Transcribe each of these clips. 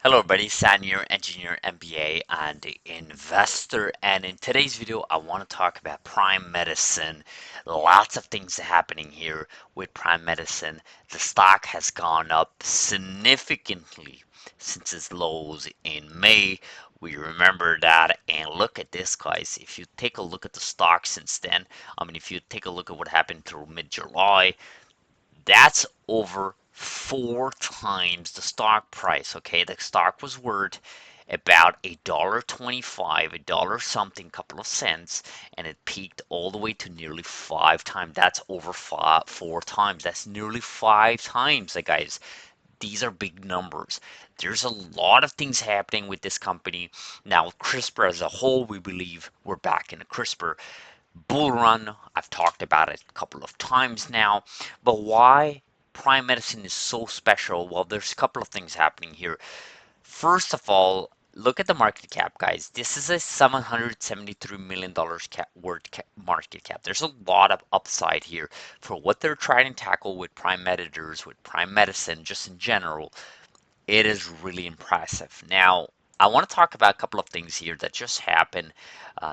Hello everybody, San here, engineer, MBA, and investor. And in today's video, I want to talk about Prime Medicine. Lots of things happening here with Prime Medicine. The stock has gone up significantly since its lows in May. We remember that, and look at this, guys. If you take a look at the stock since then, if you take a look at what happened through mid-July, that's over 4 times the stock price. Okay, the stock was worth about $1.25, a dollar something, couple of cents, and it peaked all the way to nearly 5 times. That's over 4 times. That's nearly 5 times, guys. These are big numbers. There's a lot of things happening with this company. Now, CRISPR as a whole, we believe we're back in the CRISPR bull run. I've talked about it a couple of times now. But why Prime Medicine is so special? Well, there's a couple of things happening here. First of all, look at the market cap, guys. This is a $773 million market cap. There's a lot of upside here for what they're trying to tackle with Prime Editors, with Prime Medicine, just in general. It is really impressive. Now, I want to talk about a couple of things here that just happened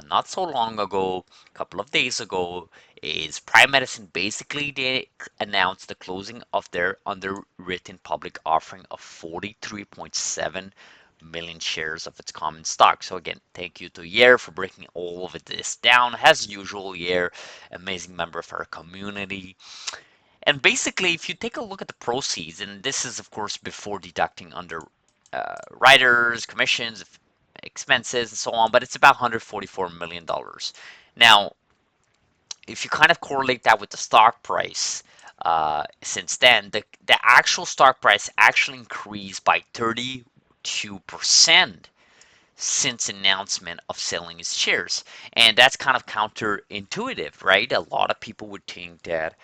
not so long ago, a couple of days ago. Is Prime Medicine basically they announced the closing of their underwritten public offering of 43.7 million shares of its common stock. So again, thank you to Yair for breaking all of this down. As usual, Yair, amazing member of our community. And basically, if you take a look at the proceeds, and this is of course before deducting under writers, commissions, expenses, and so on, but it's about $144 million. Now, if you kind of correlate that with the stock price, since then, the actual stock price actually increased by 32% since announcement of selling his shares. And that's kind of counterintuitive, right? A lot of people would think that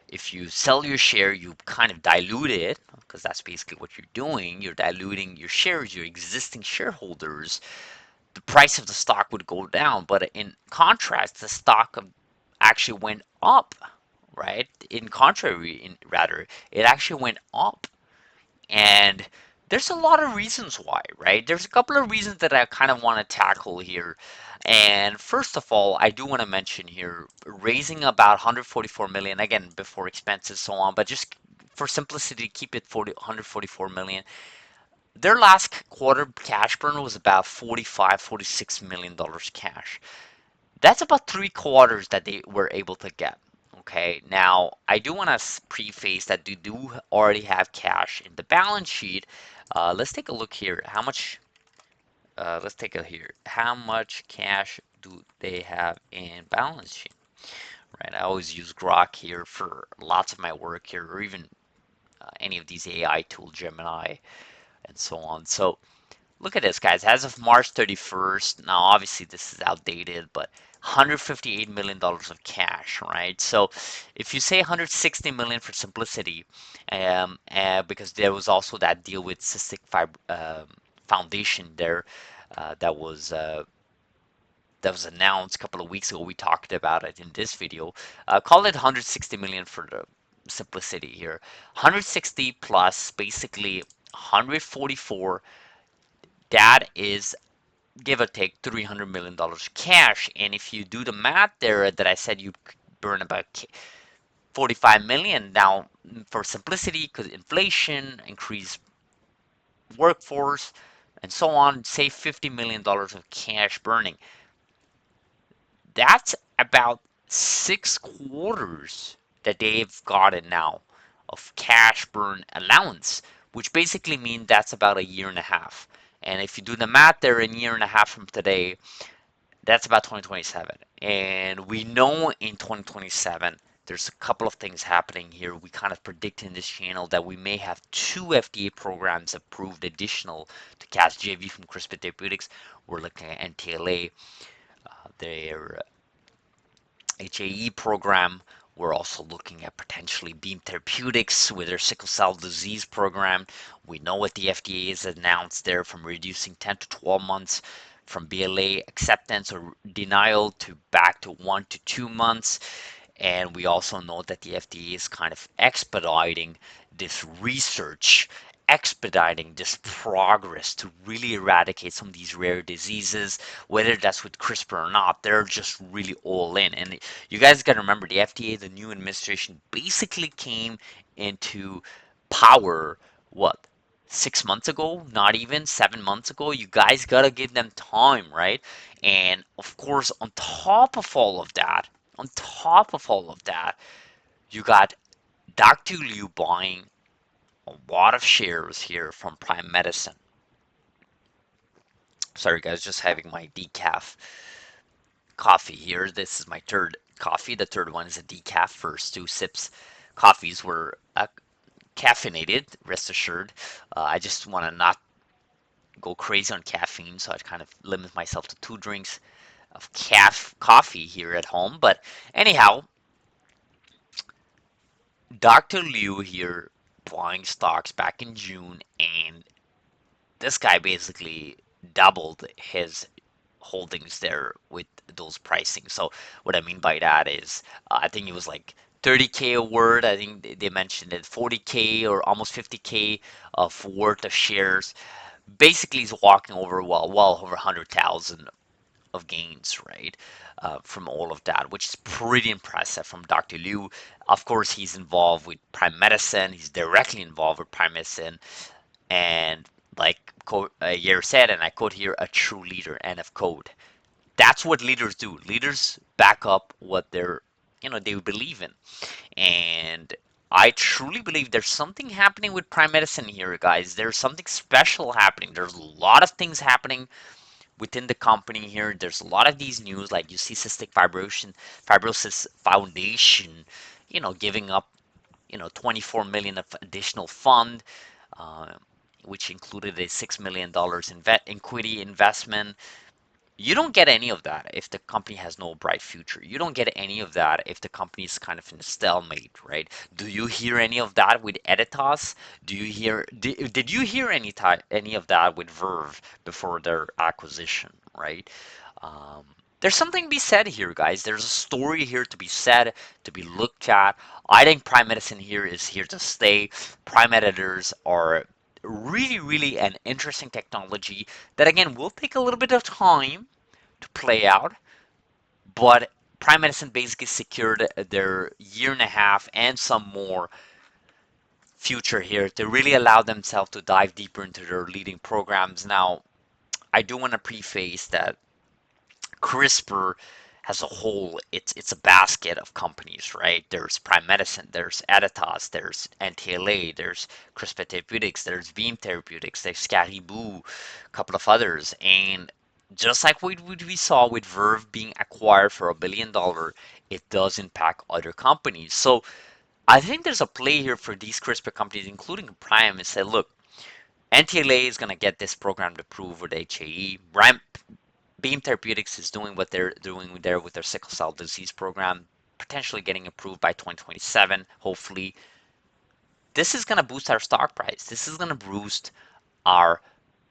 if you sell your share, you kind of dilute it, because that's basically what you're doing. You're diluting your shares, your existing shareholders. The price of the stock would go down, but in contrast, the stock actually went up, right? Rather, it actually went up. And there's a lot of reasons why, right? There's a couple of reasons that I kind of want to tackle here. And first of all, I do want to mention here raising about 144 million again before expenses so on, but just for simplicity, keep it 144 million. Their last quarter cash burn was about 46 million dollars cash. That's about 3 quarters that they were able to get. Okay, now I do want to preface that they do already have cash in the balance sheet. Let's take a look here. How much? Let's take a here. How much cash do they have in balance sheet? Right. I always use Grok here for lots of my work here, or even any of these AI tools, Gemini, and so on. So look at this, guys. As of March 31st, now obviously this is outdated, but $158 million of cash, right? So if you say 160 million for simplicity, because there was also that deal with Cystic Foundation there that was announced a couple of weeks ago. We talked about it in this video. Call it 160 million for the simplicity here. 160 plus basically 144. That is give or take $300 million cash. And if you do the math there that I said you burn about 45 million now for simplicity, because inflation, increased workforce, and so on, save $50 million of cash burning. That's about 6 quarters that they've gotten now of cash burn allowance, which basically means that's about a year and a half. And if you do the math there, in a year and a half from today, that's about 2027. And we know in 2027, there's a couple of things happening here. We kind of predict in this channel that we may have 2 FDA programs approved additional to Casgevy from CRISPR Therapeutics. We're looking at NTLA, their HAE program. We're also looking at potentially Beam Therapeutics with their sickle cell disease program. We know what the FDA has announced there, from reducing 10 to 12 months from BLA acceptance or denial to back to 1 to 2 months. And we also know that the FDA is kind of expediting this research expediting this progress to really eradicate some of these rare diseases, whether that's with CRISPR or not. They're just really all in. And you guys got to remember the FDA, the new administration, basically came into power, what, 6 months ago? Not even 7 months ago. You guys got to give them time, right? And of course, on top of all of that, you got Dr. Liu buying a lot of shares here from Prime Medicine. Sorry, guys, just having my decaf coffee here. This is my third coffee. The third one is a decaf. First two sips coffees were caffeinated, rest assured. I just want to not go crazy on caffeine, so I kind of limit myself to 2 drinks of coffee here at home. But anyhow, Dr. Liu here buying stocks back in June, and this guy basically doubled his holdings there with those pricing. So what I mean by that is, I think it was like 30K a word. I think they mentioned it, 40K or almost 50K of worth of shares. Basically, he's walking over well over 100,000 of gains, right? From all of that, which is pretty impressive from Dr. Liu. Of course, he's involved with Prime Medicine. He's directly involved with Prime Medicine, and like Yair said, and I quote here, a true leader, end of quote. That's what leaders do. Leaders back up what they believe in. And I truly believe there's something happening with Prime Medicine here, guys. There's something special happening. There's a lot of things happening within the company here. There's a lot of these news, like you see Fibrosis Foundation, giving up, 24 million of additional fund, uh, which included a $6 million equity investment. You don't get any of that if the company has no bright future. You don't get any of that if the company is kind of in a stalemate, right? Do you hear any of that with Editas? Did you hear any of that with Verve before their acquisition, right? Um, there's something to be said here, guys. There's a story here to be said, to be looked at. I think Prime Medicine here is here to stay. Prime editors are really, really an interesting technology that, again, will take a little bit of time to play out, but Prime Medicine basically secured their year and a half and some more future here to really allow themselves to dive deeper into their leading programs. Now, I do want to preface that CRISPR as a whole, it's a basket of companies, right? There's Prime Medicine, there's Editas, there's NTLA, there's CRISPR Therapeutics, there's Beam Therapeutics, there's Caribou, a couple of others. And just like what we saw with Verve being acquired for $1 billion, it does impact other companies. So I think there's a play here for these CRISPR companies, including Prime, and say, look, NTLA is going to get this program approved with HAE. Beam Therapeutics is doing what they're doing there with their sickle cell disease program, potentially getting approved by 2027, hopefully. This is going to boost our stock price. This is going to boost our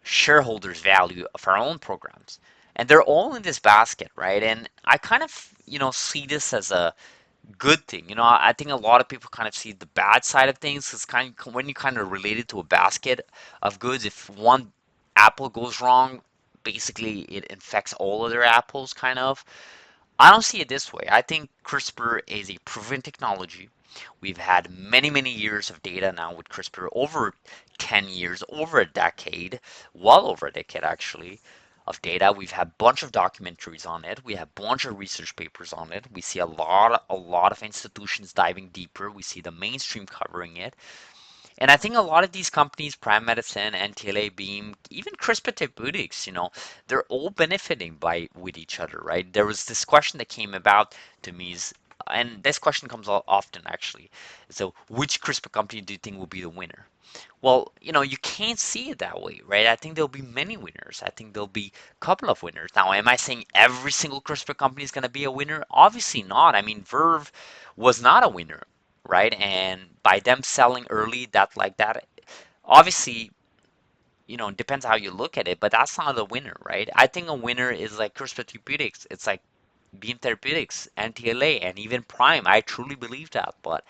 shareholders' value of our own programs. And they're all in this basket, right? And I kind of, see this as a good thing. I think a lot of people kind of see the bad side of things. It's kind of when you kind of relate it to a basket of goods. If one apple goes wrong, basically it infects all other apples, kind of. I don't see it this way. I think CRISPR is a proven technology. We've had many, many years of data now with CRISPR, over 10 years, over a decade, well over a decade actually, of data. We've had a bunch of documentaries on it. We have a bunch of research papers on it. We see a lot of institutions diving deeper. We see the mainstream covering it. And I think a lot of these companies, Prime Medicine, NTLA, Beam, even CRISPR Therapeutics, they're all benefiting by with each other, right? There was this question that came about to me and this question comes often actually. So, which CRISPR company do you think will be the winner? Well, you can't see it that way, right? I think there'll be many winners. I think there'll be a couple of winners. Now, am I saying every single CRISPR company is going to be a winner? Obviously not. I mean, Verve was not a winner, right? And by them selling early, that, obviously, it depends how you look at it, but that's not a winner, right? I think a winner is like CRISPR Therapeutics. It's like Beam Therapeutics, NTLA, and even Prime. I truly believe that. But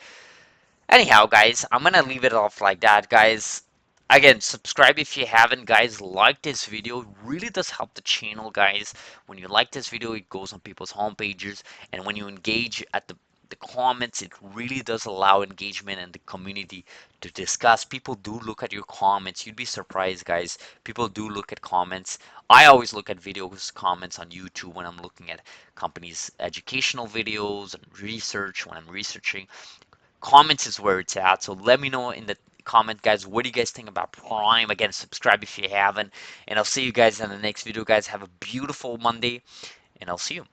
anyhow, guys, I'm gonna leave it off like that, guys. Again, subscribe if you haven't, guys. Like this video. It really does help the channel, guys. When you like this video, it goes on people's home pages, and when you engage at the comments, it really does allow engagement in the community to discuss. People do look at your comments. You'd be surprised, guys. People do look at comments. I always look at videos comments on YouTube when I'm looking at companies' educational videos and research when I'm researching. Comments is where it's at. So let me know in the comment, guys, what do you guys think about Prime? Again, subscribe if you haven't, and I'll see you guys in the next video, guys. Have a beautiful Monday, and I'll see you.